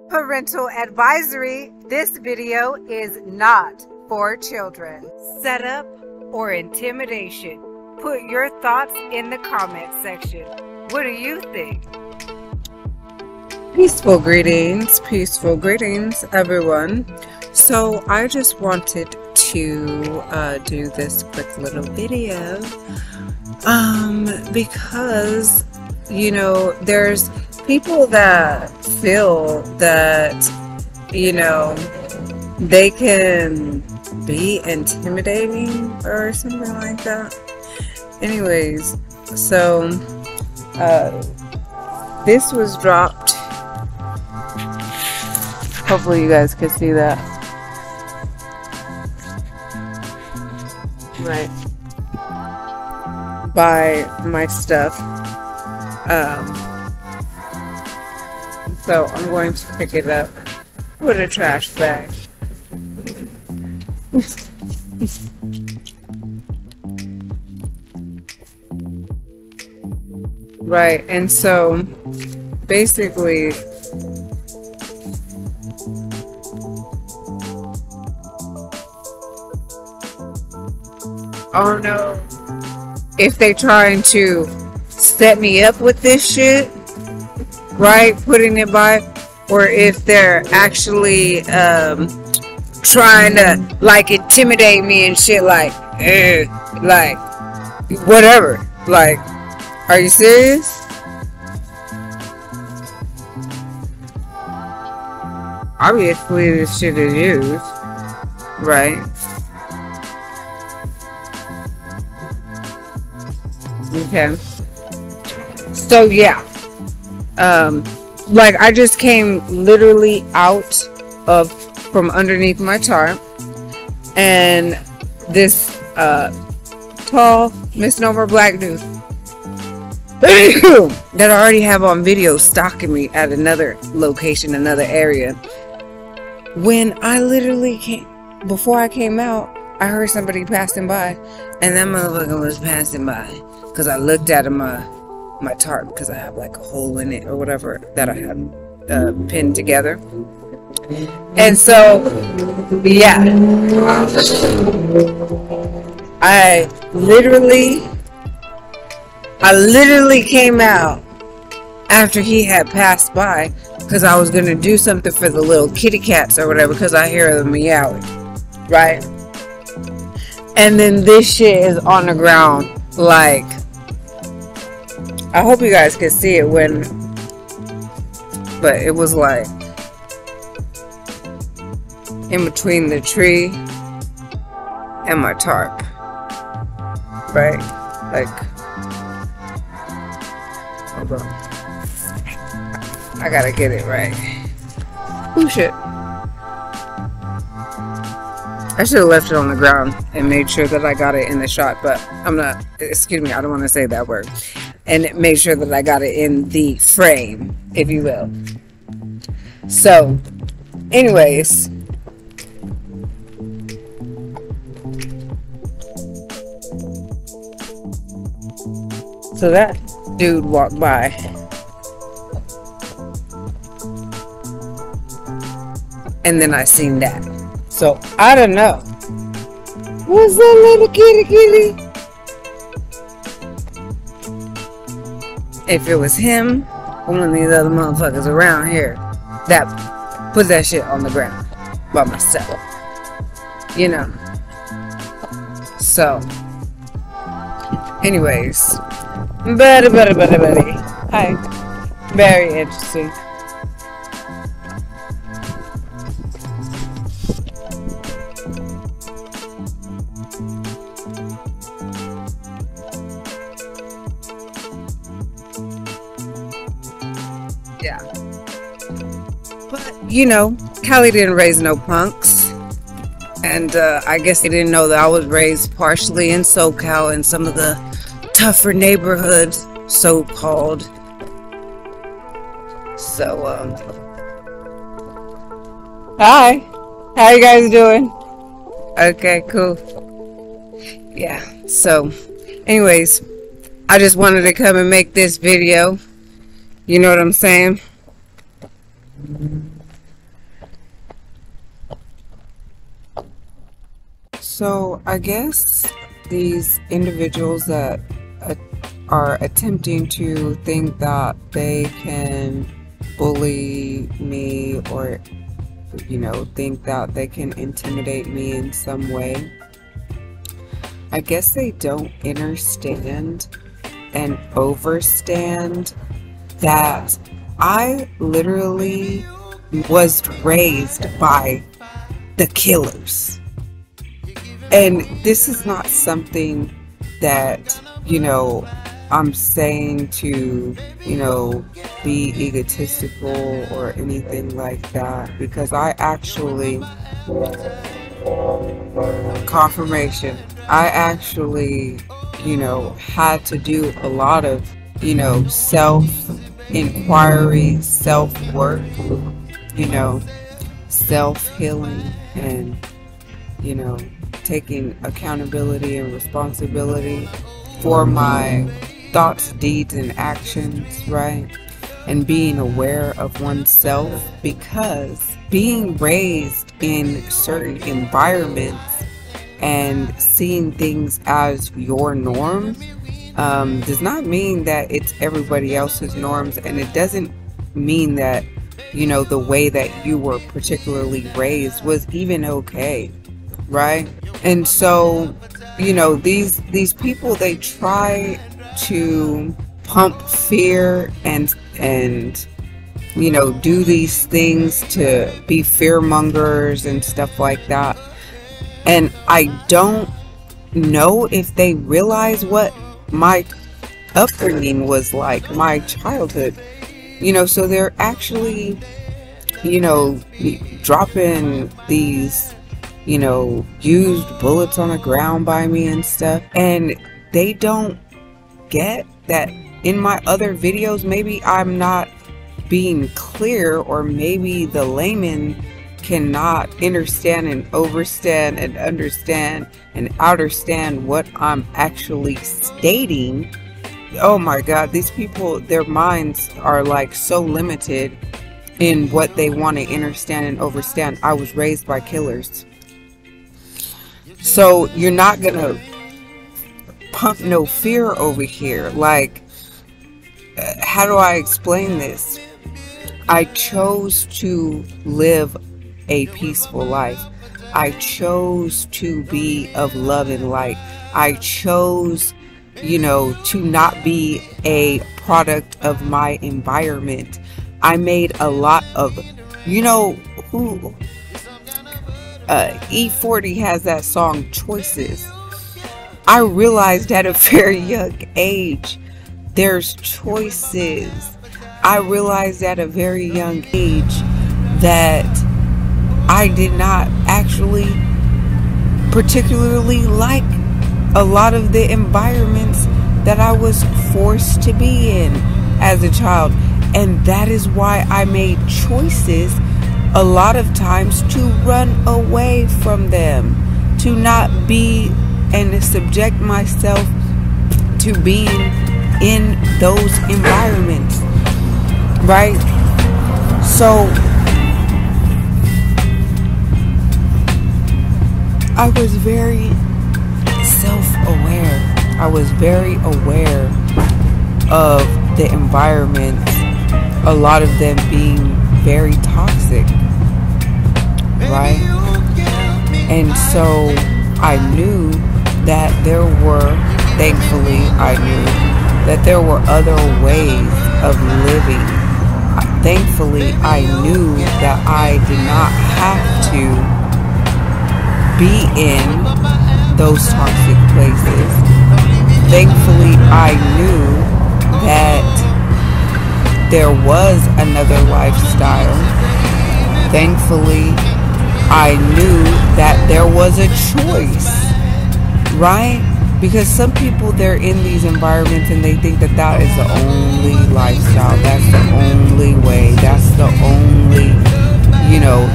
Parental advisory: this video is not for children. Setup or intimidation? Put your thoughts in the comment section. What do you think? Peaceful greetings, everyone. So I just wanted to do this quick little video because, you know, there's people that feel that, you know, they can be intimidating or something like that. Anyways, so this was dropped. Hopefully you guys can see that. Right. By my stuff. So I'm going to pick it up with a trash bag. Right, and so basically I don't know if they trying to set me up with this shit, right, putting it by, or if they're actually trying to like intimidate me and shit, like whatever. Like, are you serious? Obviously this shit is used, right? Okay. So yeah, like I just came literally out from underneath my tarp, and this tall misnomer black dude that I already have on video stalking me at another location, another area. When I literally before I came out, I heard somebody passing by, and that motherfucker was passing by. Because I looked at my tarp, because I have like a hole in it or whatever that I had pinned together. And so, yeah, I literally came out after he had passed by, because I was gonna do something for the little kitty cats or whatever, because I hear them meowing, right? And then this shit is on the ground. Like, I hope you guys can see it but it was like in between the tree and my tarp, right? Like, hold on, I gotta get it right. Oh shit, I should have left it on the ground and made sure that I got it in the shot, but I'm not, excuse me, I don't want to say that word. And made sure that I got it in the frame, if you will. So, anyways. So that dude walked by. And then I seen that. So, I don't know. What's that little kitty? If it was him or one of these other motherfuckers around here that put that shit on the ground by myself, you know. So, anyways, buddy. Hi. Very interesting. Yeah, but you know, Cali didn't raise no punks, and I guess they didn't know that I was raised partially in SoCal in some of the tougher neighborhoods, so-called. So, hi, how you guys doing? Okay, cool. Yeah, so anyways, I just wanted to come and make this video. You know what I'm saying? So I guess these individuals that are attempting to think that they can bully me, or think that they can intimidate me in some way, I guess they don't understand and overstand that I literally was raised by the killers. And this is not something that, I'm saying to, be egotistical or anything like that, because I actually, confirmation, I actually, had to do a lot of, self-inquiry, self-work, self-healing, and, taking accountability and responsibility for my thoughts, deeds, and actions, right? And being aware of oneself, because being raised in certain environments and seeing things as your norm does not mean that it's everybody else's norms, and it doesn't mean that the way that you were particularly raised was even okay, right? And so these people, they try to pump fear and do these things to be fear mongers and stuff like that. And I don't know if they realize what my upbringing was like, my childhood, so they're actually, dropping these, used bullets on the ground by me and stuff. And they don't get that in my other videos, maybe I'm not being clear, or maybe the layman cannot understand and overstand and understand and understand what I'm actually stating. Oh my God, these people, their minds are like so limited in what they want to understand and overstand. I was raised by killers. So you're not gonna pump no fear over here. Like, how do I explain this? I chose to live a peaceful life. I chose to be of love and light. I chose, to not be a product of my environment. I made a lot of, who E40 has that song Choices. I realized at a very young age there's choices. I realized at a very young age that I did not actually particularly like a lot of the environments that I was forced to be in as a child. And that is why I made choices a lot of times to run away from them, to not be and to subject myself to being in those environments, right? So I was very self-aware. I was very aware of the environment, a lot of them being very toxic, right? And so I knew that there were, thankfully I knew that there were other ways of living. Thankfully I knew that I did not have to be in those toxic places. Thankfully I knew that there was another lifestyle. Thankfully I knew that there was a choice, right? Because some people, they're in these environments and they think that that is the only lifestyle, that's the only way, that's the only,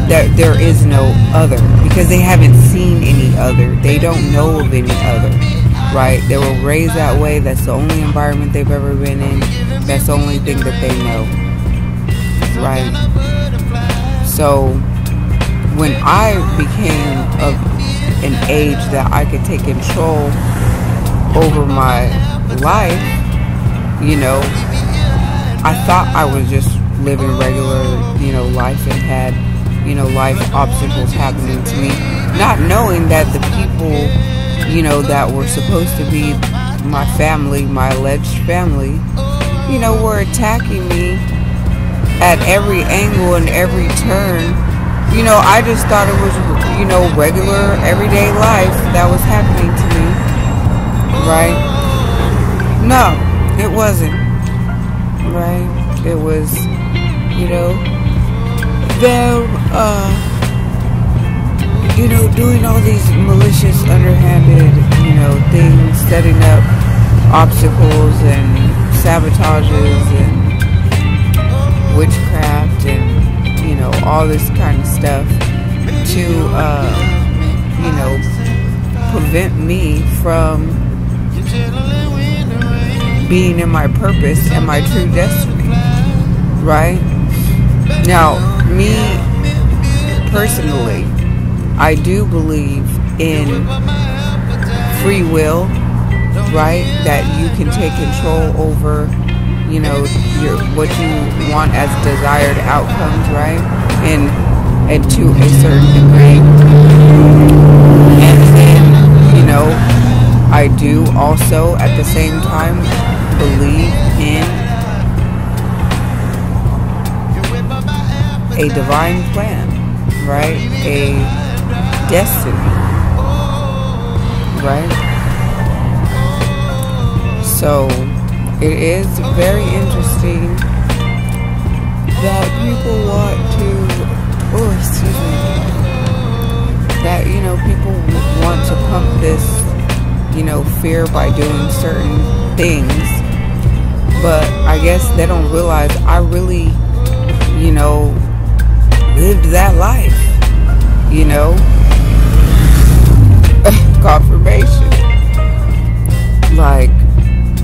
that there is no other, because they haven't seen any other, they don't know of any other, right? They were raised that way, that's the only environment they've ever been in, that's the only thing that they know, right? So when I became of an age that I could take control over my life, you know, I thought I was just living regular, you know, life and had, you know, life obstacles happening to me, not knowing that the people, you know, that were supposed to be my family, my alleged family, you know, were attacking me at every angle and every turn. You know, I just thought it was, you know, regular everyday life that was happening to me, right? No, it wasn't, right? It was, you know, them, you know, doing all these malicious, underhanded, you know, things, setting up obstacles and sabotages and witchcraft and, you know, all this kind of stuff to, you know, prevent me from being in my purpose and my true destiny, right? Now, me personally, I do believe in free will, right? That you can take control over, you know, what you want as desired outcomes, right? And to a certain degree. And then, you know, I do also at the same time believe in a divine plan, right? A destiny, right? So it is very interesting that people want to, that, you know, people want to pump this, you know, fear by doing certain things, but I guess they don't realize I really, you know, lived that life, you know. Confirmation, like,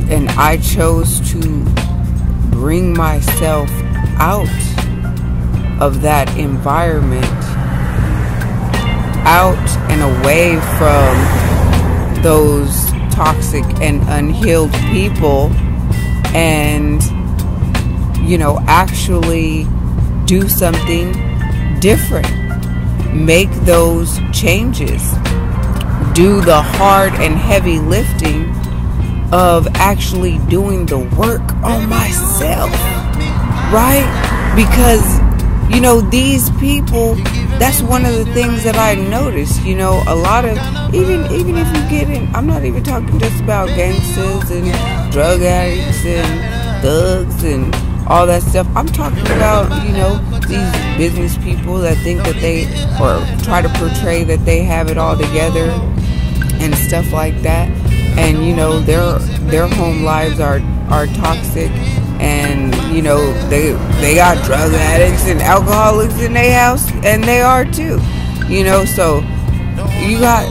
and I chose to bring myself out of that environment, out and away from those toxic and unhealed people, and, you know, actually do something different, make those changes, do the hard and heavy lifting of actually doing the work on myself, right? Because, you know, these people, that's one of the things that I noticed, you know, a lot of, even if you get in, I'm not even talking just about gangsters and drug addicts and thugs and all that stuff. I'm talking about, you know, these business people that think that they, or try to portray that they have it all together and stuff like that. And, you know, their home lives are toxic, and, you know, they got drug addicts and alcoholics in their house, and they are too, you know. So you got,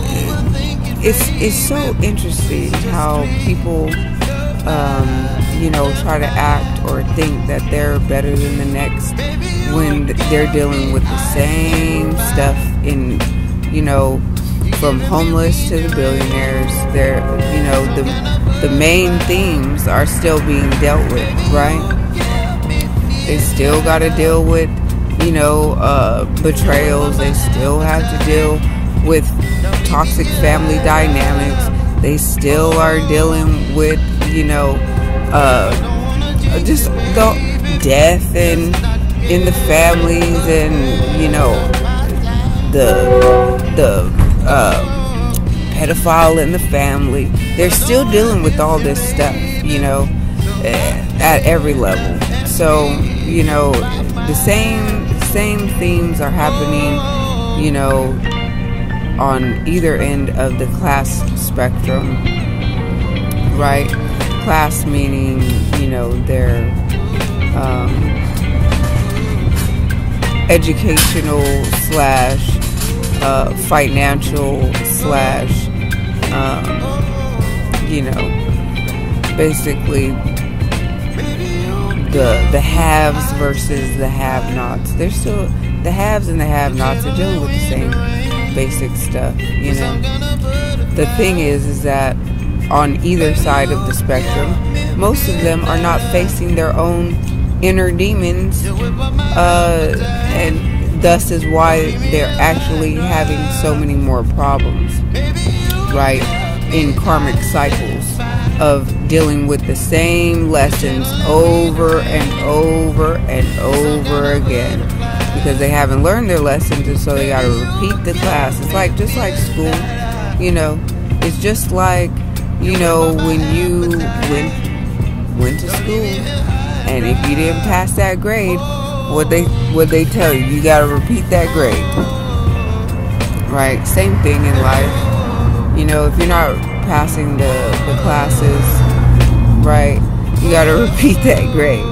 it's so interesting how people you know, try to act or think that they're better than the next when they're dealing with the same stuff in, you know, from homeless to the billionaires. They're, you know, the main themes are still being dealt with, right? They still got to deal with, you know, betrayals. They still have to deal with toxic family dynamics. They still are dealing with, you know, just the death and in the families, and, you know, the pedophile in the family. They're still dealing with all this stuff, you know, at every level. So, you know, the same themes are happening, you know, on either end of the class spectrum, right? Class meaning, you know, their educational slash financial slash you know, basically the haves versus the have-nots. They're still the haves and the have-nots are dealing with the same basic stuff, you know. The thing is that on either side of the spectrum, most of them are not facing their own inner demons, and thus is why they're actually having so many more problems, right, in karmic cycles of dealing with the same lessons over and over and over again, because they haven't learned their lessons, and so they got to repeat the class. It's like, just like school, you know. It's just like, you know, when you went to school, and if you didn't pass that grade, what they tell you, you got to repeat that grade, right? Same thing in life, you know. If you're not passing the classes, right, you got to repeat that grade,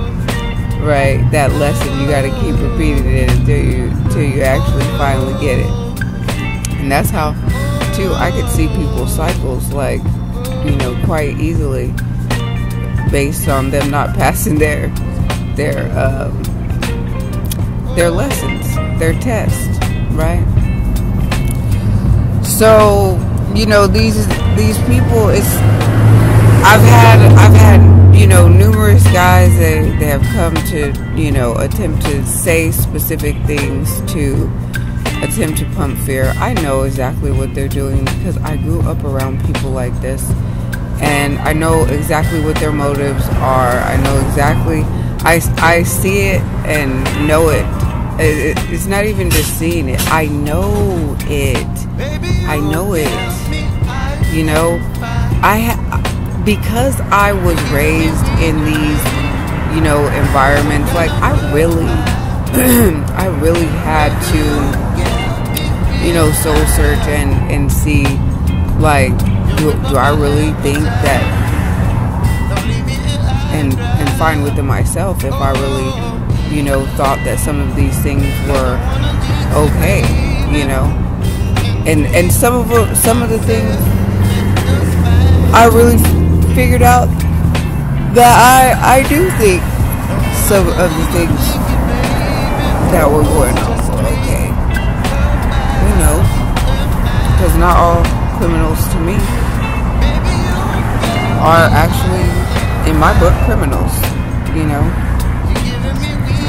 right? That lesson, you got to keep repeating it until you actually finally get it. And that's how, too, I could see people's cycles, like, you know, quite easily, based on them not passing their lessons, their tests, right? So, you know, these people, I've had, you know, numerous guys that they have come to, you know, attempt to say specific things to attempt to pump fear. I know exactly what they're doing because I grew up around people like this, and I know exactly what their motives are. I know exactly, I see it and know it. It's not even just seeing it. I know it. I know it. You know, because I was raised in these, you know, environments. Like, I really had to, you know, soul search and see, like, do I really think that, and find within myself if I really, you know, thought that some of these things were okay, you know, and some of the things I really figured out that I do think some of the things that were going on were okay, you know, because not all criminals to me are actually, in my book, criminals, you know,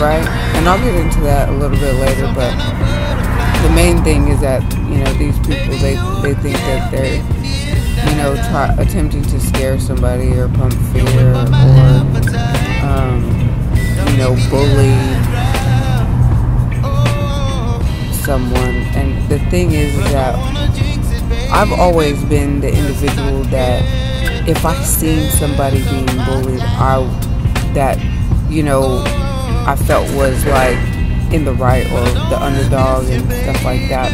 right? And I'll get into that a little bit later, but the main thing is that, you know, these people, they think that they're, you know, attempting to scare somebody or pump fear or, you know, bully someone. And the thing is that I've always been the individual that if I seen somebody being bullied, that, you know, I felt was like in the right, or the underdog and stuff like that,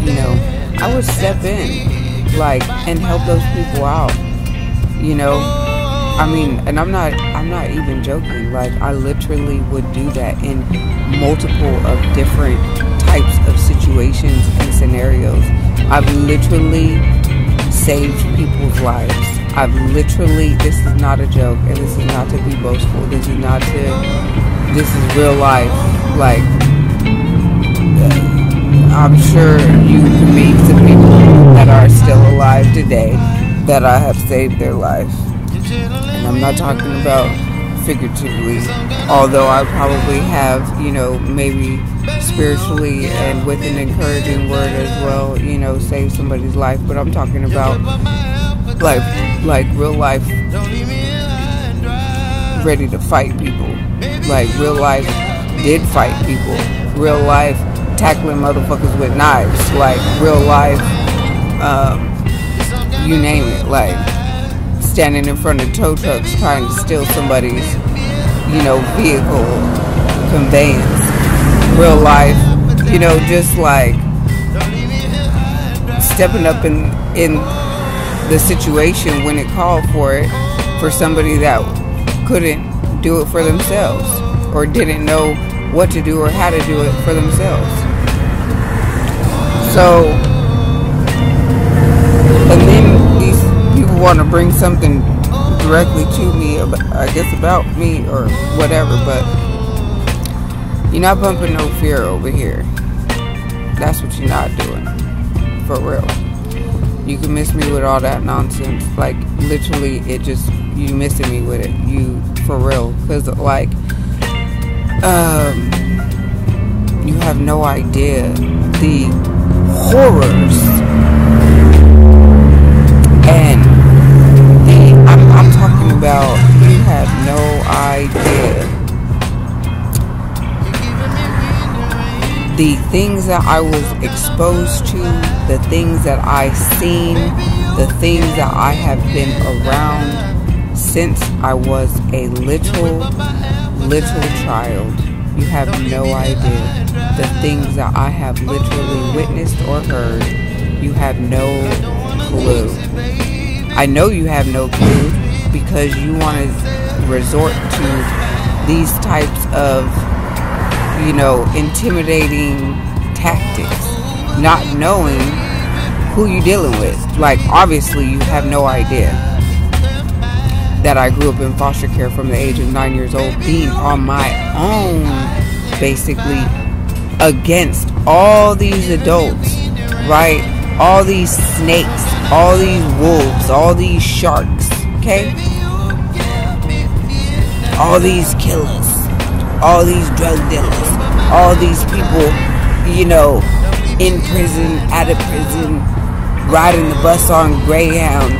you know, I would step in, like, and help those people out, you know. I mean, and I'm not even joking. Like, I literally would do that in multiple of different types of situations and scenarios. I've literally saved people's lives. I've literally, this is not a joke, and this is not to be boastful. This is real life. Like, I'm sure you can meet some people that are still alive today that I have saved their life. And I'm not talking about figuratively, although I probably have, you know, maybe spiritually and with an encouraging word as well, you know, save somebody's life. But I'm talking about like real life, ready to fight people. Like, real life did fight people. Real life tackling motherfuckers with knives. Like, real life, you name it. Like, standing in front of tow trucks trying to steal somebody's, you know, vehicle conveyance. Real life, you know, just like stepping up in the situation when it called for it, for somebody that couldn't do it for themselves or didn't know what to do or how to do it for themselves. So, and then these people want to bring something directly to me, I guess about me or whatever, but You're not bumping no fear over here. That's what you're not doing. For real. You can miss me with all that nonsense. Like, literally, it just, you missing me with it. You, for real. Because, like, you have no idea the horrors and I'm talking about, you have no idea the things that I was exposed to, the things that I seen, the things that I have been around since I was a little child. You have no idea the things that I have literally witnessed or heard. You have no clue. I know you have no clue because you want to resort to these types of, you know, intimidating tactics, not knowing who you're dealing with. Like, obviously, you have no idea that I grew up in foster care from the age of 9 years old, being on my own, basically, against all these adults, right? All these snakes, all these wolves, all these sharks, okay? All these killers, all these drug dealers, all these people, you know, in prison, out of prison, riding the bus on Greyhound,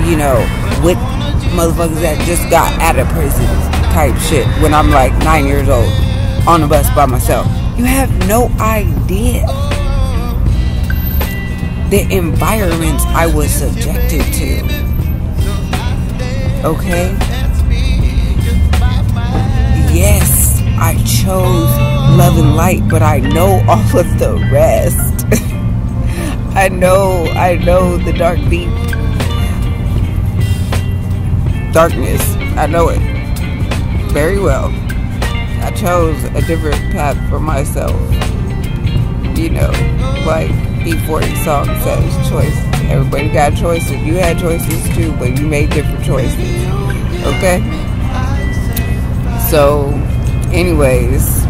you know, with motherfuckers that just got out of prison type shit when I'm like 9 years old on the bus by myself. You have no idea the environments I was subjected to. Okay? Yes, I chose love and light, but I know all of the rest. I know the dark deep darkness. I know it very well. I chose a different path for myself. You know, like E40 song says, choice. Everybody got choices. You had choices too, but you made different choices. Okay? So, anyways,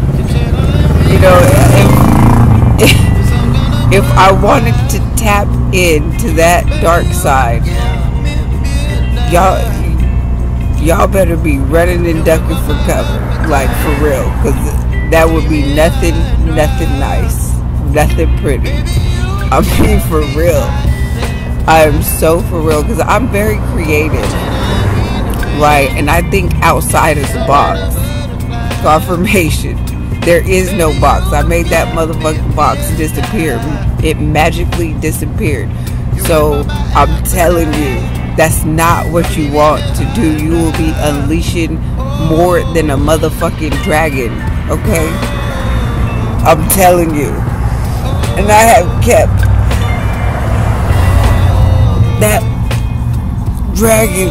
you know, if I wanted to tap into that dark side, y'all better be running and ducking for cover, like, for real, because that would be nothing nice, nothing pretty. I mean, for real. I am so for real, because I'm very creative, right? And I think outside of the box. Confirmation. There is no box. I made that motherfucking box disappear. It magically disappeared. So I'm telling you, that's not what you want to do. You will be unleashing more than a motherfucking dragon. Okay? I'm telling you. And I have kept that dragon,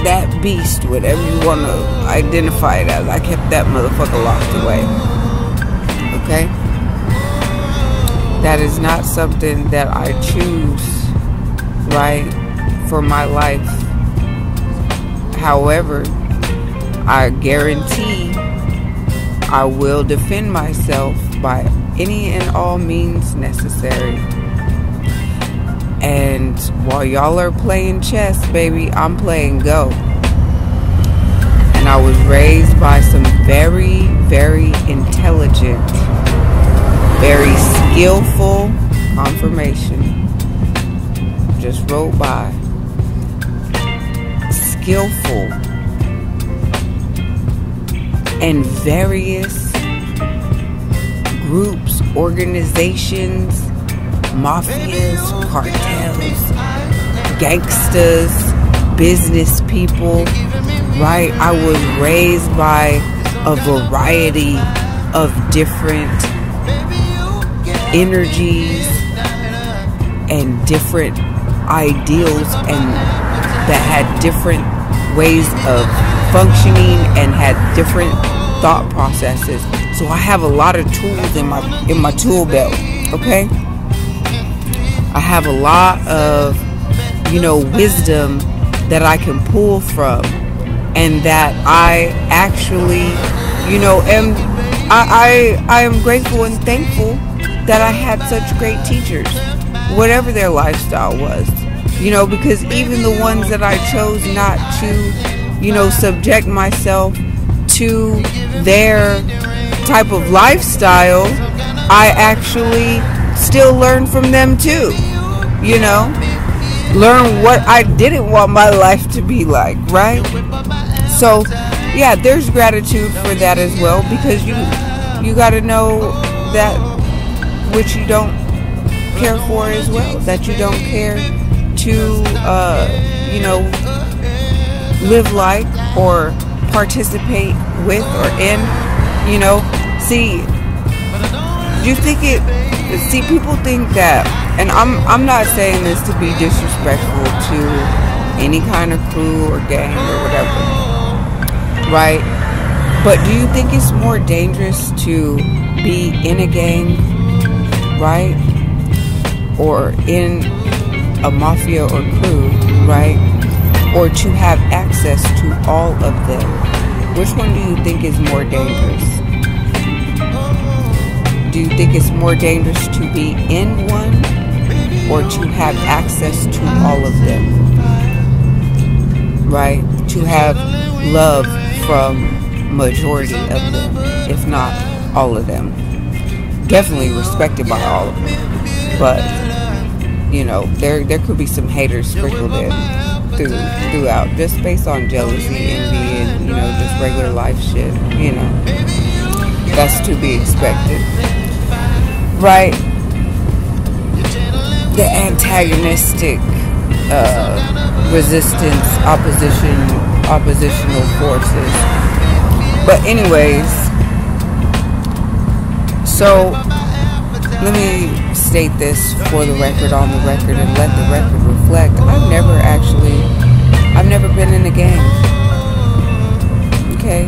that beast, whatever you want to identify it as, I kept that motherfucker locked away. Okay? That is not something that I choose, right, for my life. However, I guarantee I will defend myself by any and all means necessary. And while y'all are playing chess, baby, I'm playing Go. And I was raised by some very, very intelligent, very skillful, confirmation, just wrote by, skillful, and various groups, organizations, mafias, cartels, gangsters, business people, right? I was raised by a variety of different energies and different ideals, and that had different ways of functioning and had different thought processes. So I have a lot of tools in my tool belt, okay? I have a lot of, you know, wisdom that I can pull from, and that I actually, you know, and I am grateful and thankful that I had such great teachers, whatever their lifestyle was, you know, because even the ones that I chose not to, you know, subject myself to their type of lifestyle, I actually still learn from them too, you know, learn what I didn't want my life to be like, right? So yeah, there's gratitude for that as well, because you got to know that which you don't care for as well, that you don't care to you know, live like or participate with or in, you know. See, people think that, and I'm not saying this to be disrespectful to any kind of crew or gang or whatever, right? But do you think it's more dangerous to be in a gang, right? Or in a mafia or crew, right? Or to have access to all of them? Which one do you think is more dangerous? Do you think it's more dangerous to be in one or to have access to all of them? Right? To have love from majority of them, if not all of them. Definitely respected by all of them. But, you know, there could be some haters sprinkled in throughout, just based on jealousy, envy, and, you know, just regular life shit, you know. That's to be expected. Right? The antagonistic resistance, oppositional forces. But anyways, so let me state this for the record, on the record, and let the record reflect. I've never been in a gang. Okay?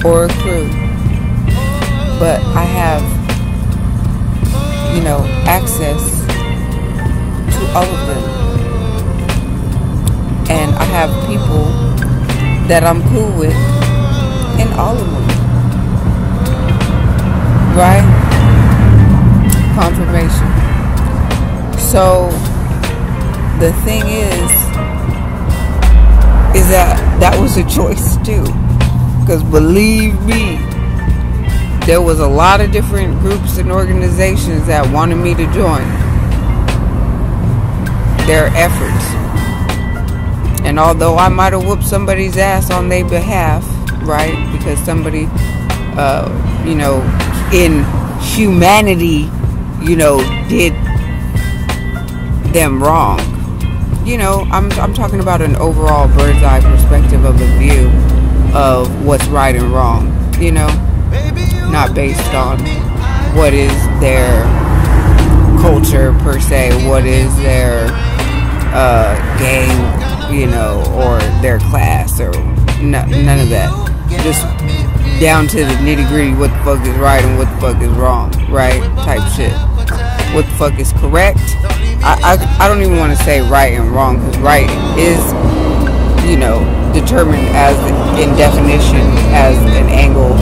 Or a crew. But I have, you know, access to all of them. And I have people that I'm cool with in all of them. Right? Confirmation. So the thing is that was a choice too. Because believe me, there was a lot of different groups and organizations that wanted me to join their efforts. And although I might have whooped somebody's ass on their behalf, right? Because somebody, you know, in humanity, you know, did them wrong. You know, I'm talking about an overall bird's eye perspective of a view of what's right and wrong, you know, not based on what is their culture per se, what is their gang, you know, or their class, or none of that. Just down to the nitty gritty, what the fuck is right and what the fuck is wrong, right? Type shit. What the fuck is correct? I don't even want to say right and wrong, because right is, you know, determined as in definition as an angle.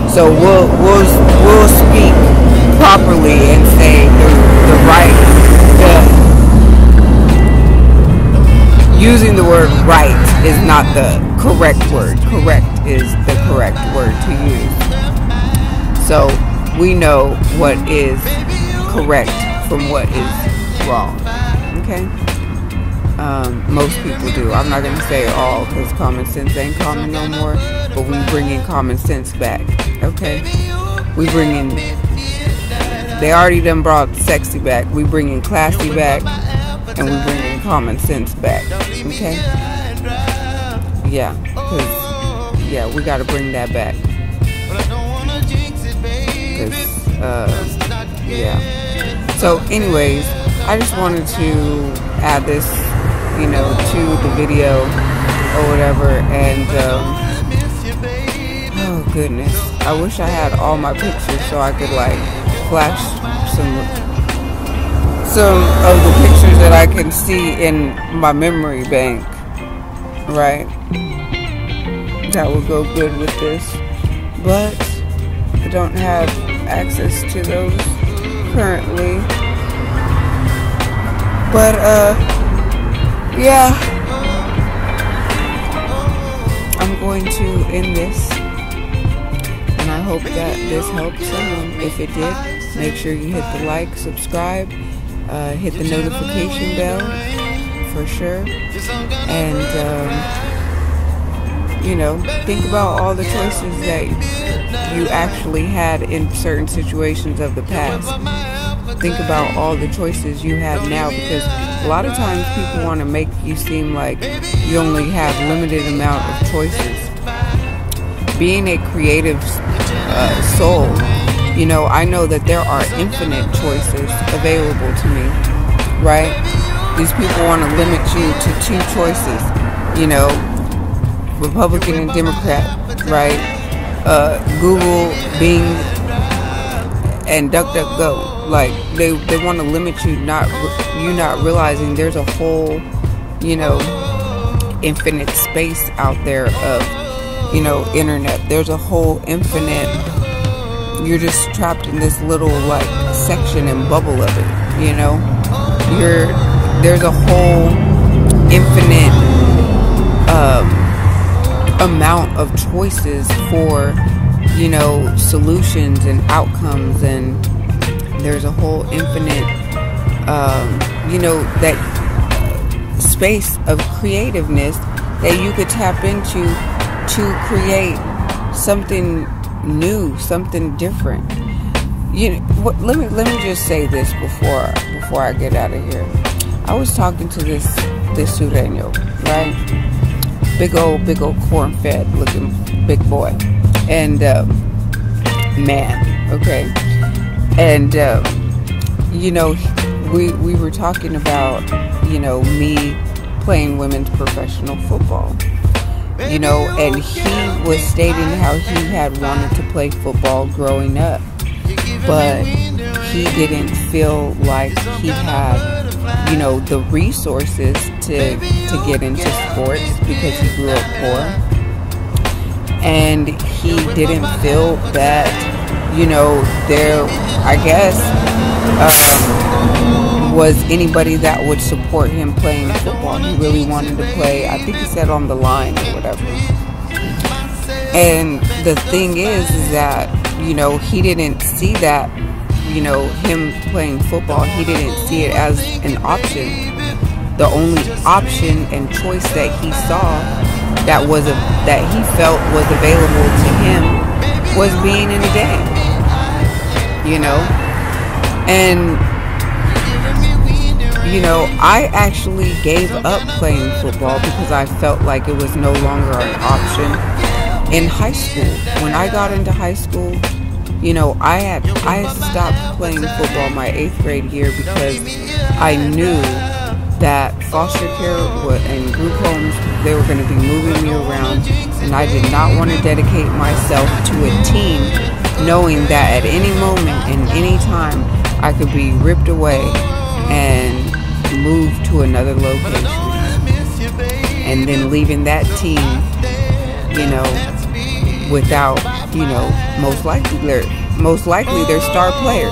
So we'll speak properly and say the right. Using the word right is not the correct word. Correct is the correct word to use. So we know what is correct from what is wrong. Okay? Most people do. I'm not going to say all, because common sense ain't common no more. But we bring in common sense back. Okay? We bring in... They already done brought sexy back. We bring in classy back. And we bring in common sense back. Okay? Yeah. Because, yeah, we got to bring that back. Yeah. So, anyways, I just wanted to add this, you know, to the video or whatever. And, oh, goodness. I wish I had all my pictures so I could, like, flash some of the pictures that I can see in my memory bank, right? that would go good with this, but I don't have access to those currently. But yeah, I'm going to end this, and I hope that this helped someone. If it did, make sure you hit the like, subscribe, hit the notification bell for sure, and you know, think about all the choices that you actually had in certain situations of the past. Think about all the choices you have now, because a lot of times people want to make you seem like you only have limited amount of choices. Being a creative soul, you know, I know that there are infinite choices available to me, right? These people want to limit you to 2 choices, you know, Republican and Democrat, right? Google, Bing, and DuckDuckGo. Like, they want to limit you, not realizing there's a whole, you know, infinite space out there of, you know, internet. There's a whole infinite, you're just trapped in this little, like, section and bubble of it, you know? There's a whole infinite amount of choices for, you know, solutions and outcomes, and there's a whole infinite, you know, that space of creativeness that you could tap into to create something new, something different. You know, let me just say this before I get out of here. I was talking to this sureño, right? Big old corn-fed looking big boy, and man, okay. And you know, we were talking about, you know, me playing women's professional football, you know, and he was stating how he had wanted to play football growing up, but he didn't feel like he had, you know, the resources to get into sports because he grew up poor, and he didn't feel that, you know, there, I guess, was anybody that would support him playing football. He really wanted to play, I think he said on the line or whatever. And the thing is that, you know, he didn't see that, you know, him playing football, he didn't see it as an option. The only option and choice that he saw that he felt was available to him was being in a game, you know. And you know, I actually gave up playing football because I felt like it was no longer an option in high school. When I got into high school, you know, I stopped playing football my 8th grade year because I knew that foster care and group homes, they were going to be moving me around, and I did not want to dedicate myself to a team knowing that at any moment and any time I could be ripped away and moved to another location, and then leaving that team, you know, without, you know, most likely their star player.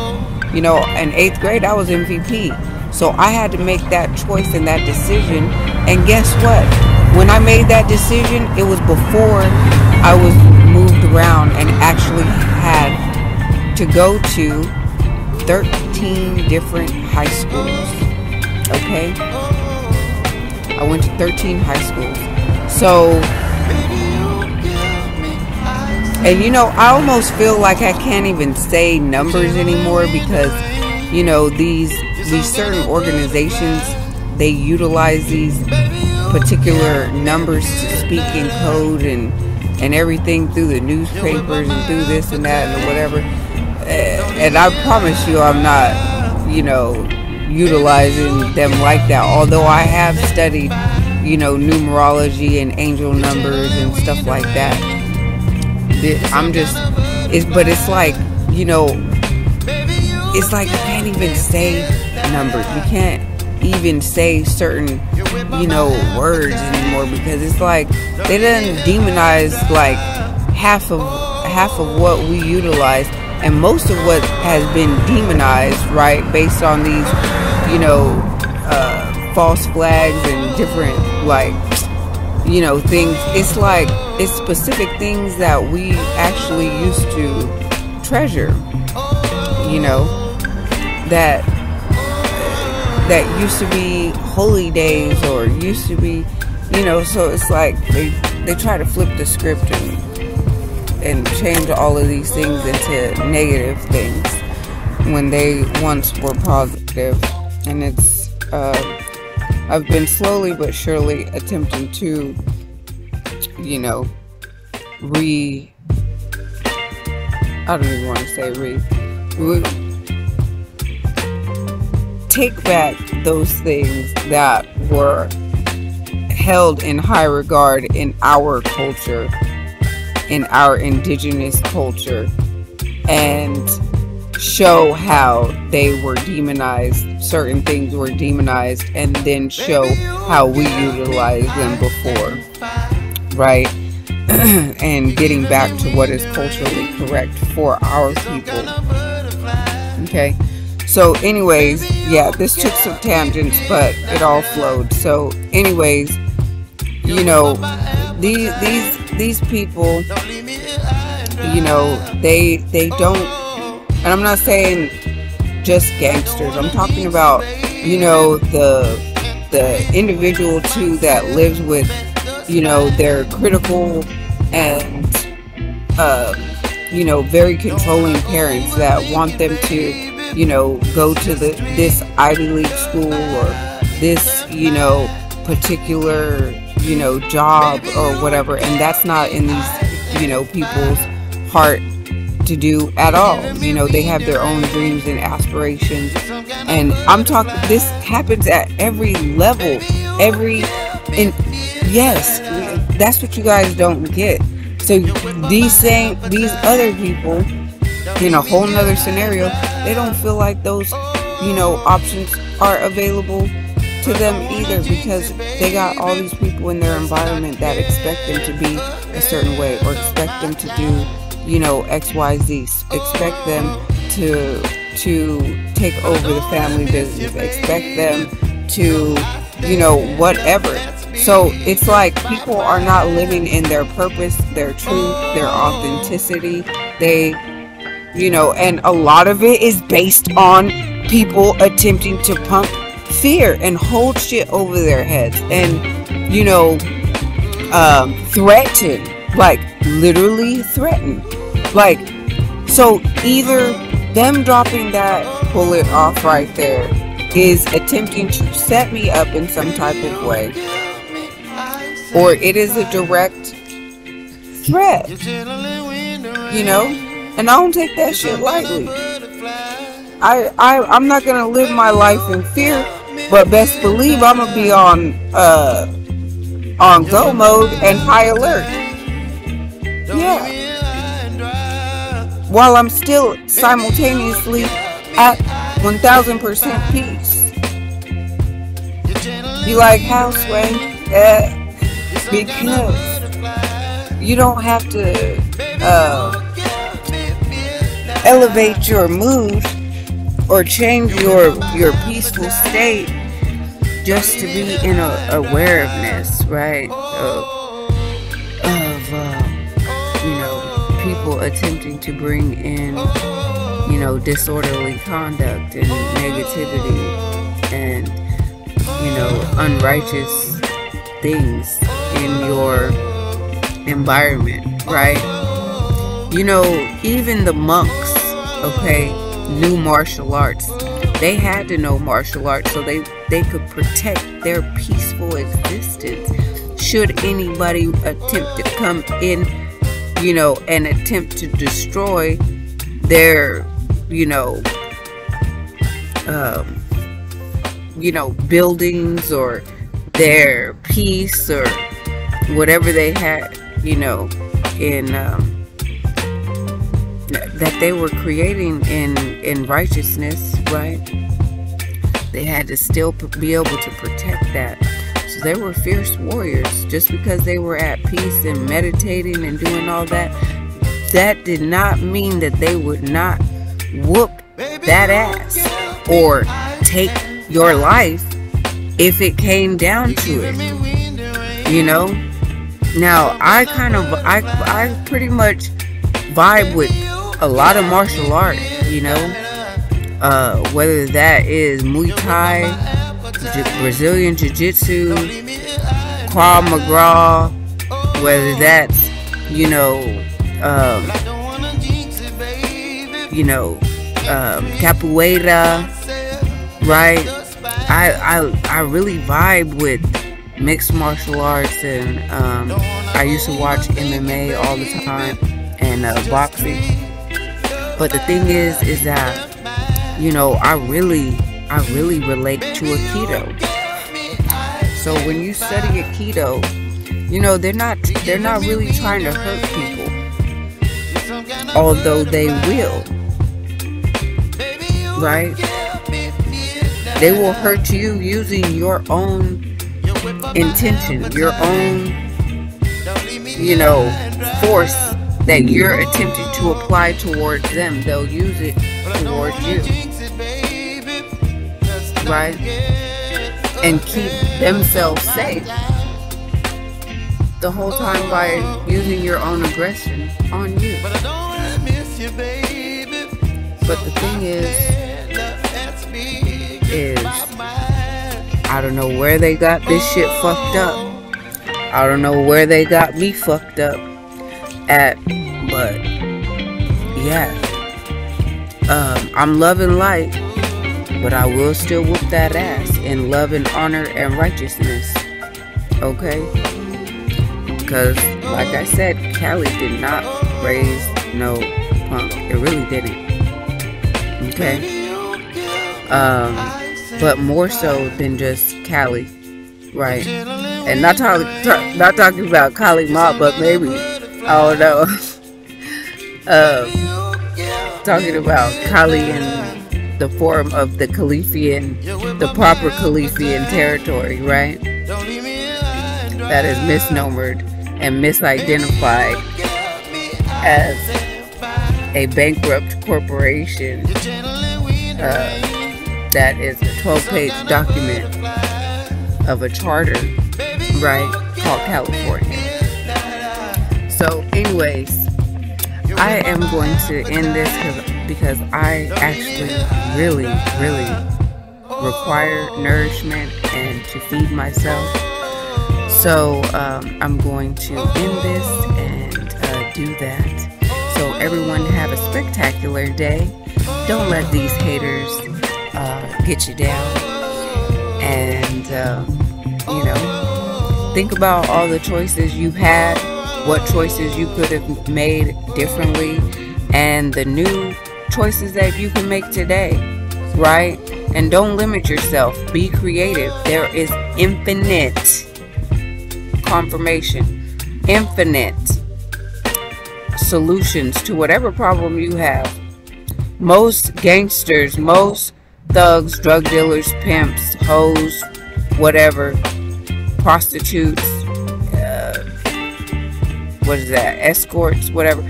You know, in 8th grade I was MVP, so I had to make that choice and that decision. And guess what? When I made that decision, it was before I was moved around and actually had to go to 13 different high schools. Okay? I went to 13 high schools. So, and you know, I almost feel like I can't even say numbers anymore because, you know, these certain organizations, they utilize these particular numbers to speak in code and everything through the newspapers and through this and that and whatever. And I promise you I'm not, you know, utilizing them like that. Although I have studied, you know, numerology and angel numbers and stuff like that. But it's like, you know, it's like you can't even say numbers. You can't even say certain, you know, words anymore, because it's like they done demonize like half of what we utilize, and most of what has been demonized, right, based on these, you know, false flags and different, like, you know, things. It's like, it's specific things that we actually used to treasure, you know, that used to be holy days, or used to be, you know. So it's like they try to flip the script and change all of these things into negative things when they once were positive. And it's I've been slowly but surely attempting to, you know, I don't even want to say take back those things that were held in high regard in our culture, in our indigenous culture, and show how they were demonized, certain things were demonized, and then show how we utilized them before, right? And getting back to what is culturally correct for our people. Okay, so anyways, yeah, this took some tangents, but it all flowed. So anyways, you know, these people, you know, they don't, and I'm not saying just gangsters, I'm talking about, you know, the individual too that lives with, you know, their critical and you know, very controlling parents that want them to, you know, go to this Ivy League school, or this, you know, particular, you know, job or whatever, and that's not in these, you know, people's heart to do at all. You know, they have their own dreams and aspirations, and I'm talking, this happens at every level, yes, that's what you guys don't get. So these other people, in a whole nother scenario, they don't feel like those, you know, options are available to them either, because they got all these people in their environment that expect them to be a certain way, or expect them to do, you know, XYZ, expect them to take over the family business, expect them to, you know, whatever. So it's like people are not living in their purpose, their truth, their authenticity. They, you know, and a lot of it is based on people attempting to pump fear and hold shit over their heads, and, you know, threaten, like literally threaten. Like, so either them dropping that bullet off right there is attempting to set me up in some type of way, or it is a direct threat, you know. And I don't take that shit lightly. I'm not gonna live my life in fear, but best believe I'm gonna be on go mode and high alert. Yeah, while I'm still simultaneously at 1000% peace. You like, how, Sway? Because you don't have to elevate your mood or change your peaceful state just to be in awareness, right, of you know, people attempting to bring in, you know, disorderly conduct and negativity and, you know, unrighteous things in your environment, right? You know, even the monks, okay, knew martial arts. They had to know martial arts so they could protect their peaceful existence should anybody attempt to come in, you know, and attempt to destroy their, you know, buildings or their peace or whatever they had, you know, in that they were creating in righteousness, right? They had to still be able to protect that. So they were fierce warriors. Just because they were at peace and meditating and doing all that, that did not mean that they would not whoop that ass or take your life if it came down to it, you know. Now I pretty much vibe with a lot of martial art, you know, whether that is Muay Thai, Brazilian Jiu-Jitsu, Krav Maga, whether that's, you know, capoeira, right? I really vibe with mixed martial arts, and I used to watch MMA all the time and boxing. But the thing is that, you know, I really relate to Aikido. So when you study Aikido, you know, they're not really trying to hurt people, although they will, right? They will hurt you using your own intention, your own, you know, force that you're attempting to apply towards them. They'll use it towards you, right? And keep themselves safe the whole time by using your own aggression on you. But the thing is I don't know where they got this shit fucked up. I don't know where they got me fucked up at, but yeah, I'm love and light, but I will still whoop that ass in love and honor and righteousness, okay? Because like I said, Cali did not raise no punk. It really didn't, okay? But more so than just Cali, right? And not talking about Kali Ma, but maybe, I don't know, talking about Cali in the form of the Khalifian, the proper Khalifian territory, right? That is misnomered and misidentified as a bankrupt corporation. That is a 12-page document of a charter, right, called California. So anyways, I am going to end this because I actually really require nourishment and to feed myself. So I'm going to end this and do that. So everyone have a spectacular day. Don't let these haters get you down, and you know, think about all the choices you've had, what choices you could have made differently, and the new choices that you can make today, right? And don't limit yourself. Be creative. There is infinite confirmation, infinite solutions to whatever problem you have. Most gangsters, most thugs, drug dealers, pimps, hoes, whatever, prostitutes, what is that, escorts, whatever,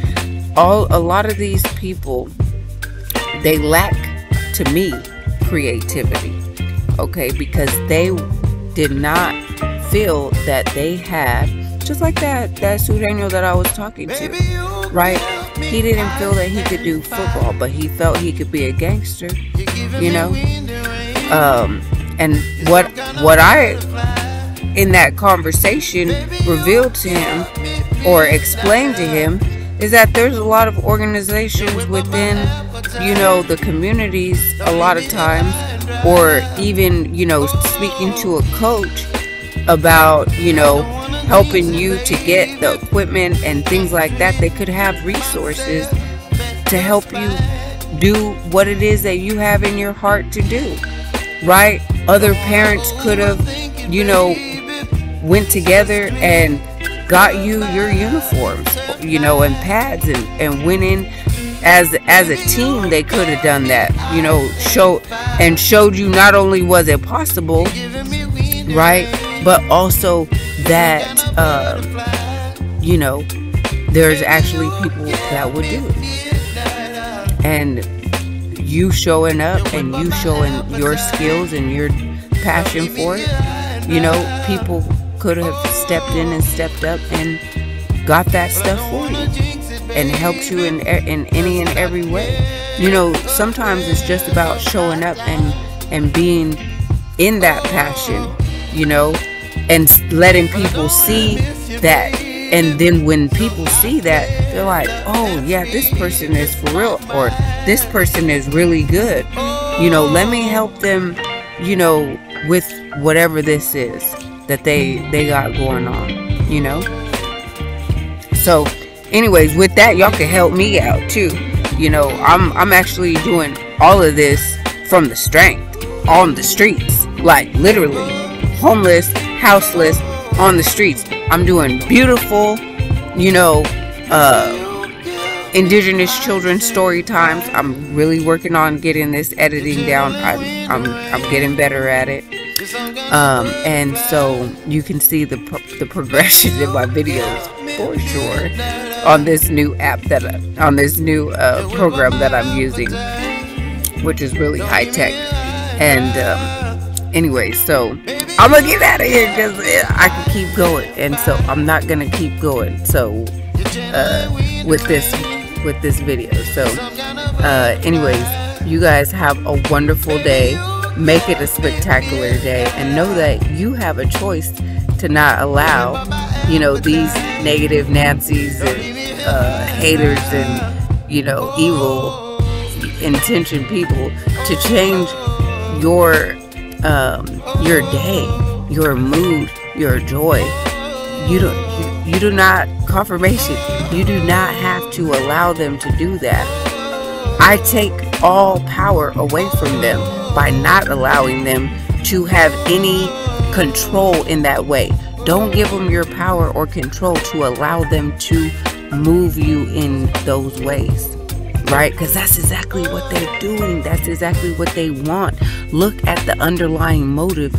a lot of these people, they lack, to me, creativity, okay, because they did not feel that they had, just like that Sureño that I was talking to, right? He didn't feel that he could do football, but he felt he could be a gangster, you know? And what I, in that conversation, revealed to him or explained to him is that there's a lot of organizations within, you know, the communities a lot of times, or even, you know, speaking to a coach about, you know, helping you to get the equipment and things like that. They could have resources to help you do what it is that you have in your heart to do, right? Other parents could have, you know, went together and got you your uniforms, you know, and pads, and went in as a team, they could have done that, you know, showed you not only was it possible, right, but also that you know, there's actually people that would do it. And you showing up and you showing your skills and your passion for it, you know, people could have stepped in and stepped up and got that stuff for you and helped you in any and every way. You know, sometimes it's just about showing up and being in that passion, you know, and letting people see that. And then when people see that, they're like, oh yeah, this person is for real, or this person is really good, you know, let me help them, you know, with whatever this is that they got going on, you know. So anyways, with that, y'all can help me out too. You know, I'm actually doing all of this from the strength on the streets, like literally homeless, houseless, on the streets. I'm doing beautiful, you know, indigenous children story times. I'm really working on getting this editing down. I'm getting better at it. And so you can see the progression in my videos for sure on this new app on this new program that I'm using, which is really high tech. And anyway, so I'm gonna get out of here because I can keep going, and so I'm not gonna keep going. So with this video. So anyways, you guys have a wonderful day. Make it a spectacular day, and know that you have a choice to not allow, you know, these negative Nancys and haters and, you know, evil intentioned people to change your day, your mood, your joy. You do not, confirmation, you do not have to allow them to do that. I take all power away from them by not allowing them to have any control in that way. Don't give them your power or control to allow them to move you in those ways. Right? Because that's exactly what they're doing. That's exactly what they want. Look at the underlying motive.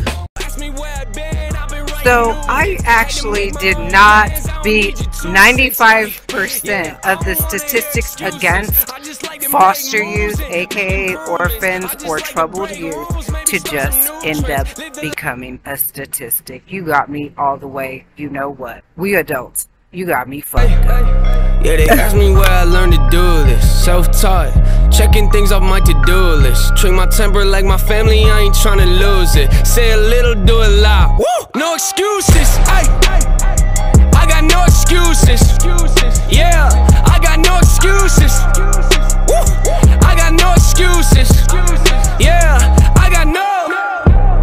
So I actually did not beat 95% of the statistics against foster youth, aka orphans or troubled youth, to just end up becoming a statistic. You got me all the way. You know what? We adults. You got me fucked up. Yeah, they asked me where I learned to do this. Self-taught, checking things off my to-do list. Treat my temper like my family, I ain't trying to lose it. Say a little, do a lot. Woo! No excuses, ay. I got no excuses. Yeah, I got no excuses. Woo! I got no excuses. Yeah, I got no.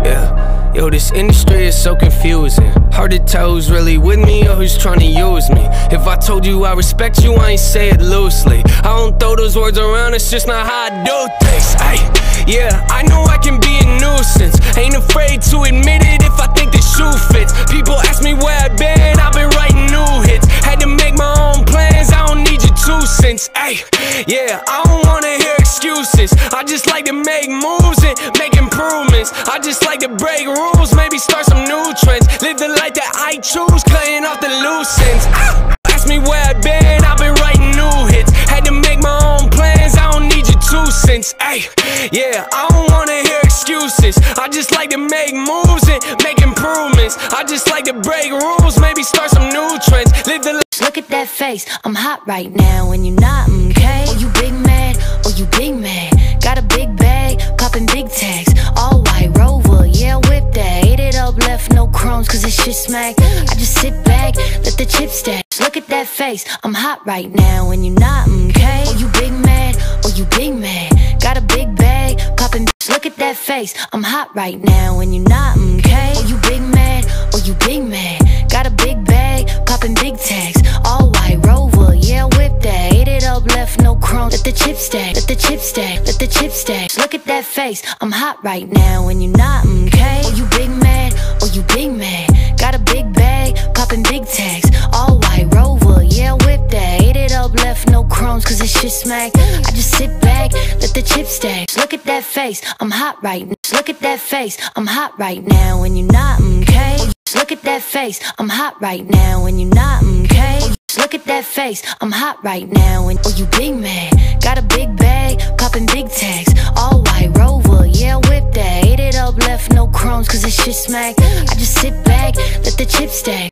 Yeah, yo, this industry is so confusing. Hard to tell who's really with me or who's trying to use me. If I told you I respect you, I ain't say it loosely. I don't throw those words around, it's just not how I do things. Ay, yeah, I know I can be a nuisance. Ain't afraid to admit it if I think the shoe fits. People ask me where I've been, I've been writing new hits. Had to make my own plans, I don't need your 2 cents. Ay, yeah, I don't wanna hear excuses. I just like to make moves and make improvements. I just like to break rules, maybe start some new trends. Live the life that I choose, cutting off the loose ends. Ask me where I've been, I've been writing new hits. Had to make my own plans, I don't need your 2 cents. Ay, yeah, I don't wanna hear excuses. I just like to make moves and make improvements. I just like to break rules, maybe start some new trends. Live the life. Look at that face, I'm hot right now and you're not, okay? Oh, you big mad, oh, you big mad. Got a big bag, popping big tags. All white Rover, yeah, whip that. Ate it up, left no crumbs, cause this shit smack. I just sit back, let the chips stack. Look at that face, I'm hot right now and you're not, okay? Oh, you big mad, oh, you big mad. Got a big bag, popping. Look at that face, I'm hot right now and you're not, okay? Oh, you big mad, oh, you big mad. Got a big bag, popping big tags. All white Rover, yeah, whip that. Ate it up, left no crumbs. Let the chips stack, let the chips stack, let the chips stack. Look at that face, I'm hot right now and you're not, okay? Oh, you big mad, oh, you big mad. Got a big bag, popping big tags. All white Rover, yeah, whip that. Ate it up, left no no crumbs, cause this shit smack. I just sit back, let the chips stack. Just look at that face, I'm hot right now. Just look at that face, I'm hot right now. And you're not, okay? Just look at that face, I'm hot right now. And you're not, okay? Just look at that face, I'm hot right now. And oh, you big man, got a big bag, popping big tags, all white Rover, yeah, whip that. Ate it up, left no crumbs, cause this shit smack. I just sit back, let the chips stack.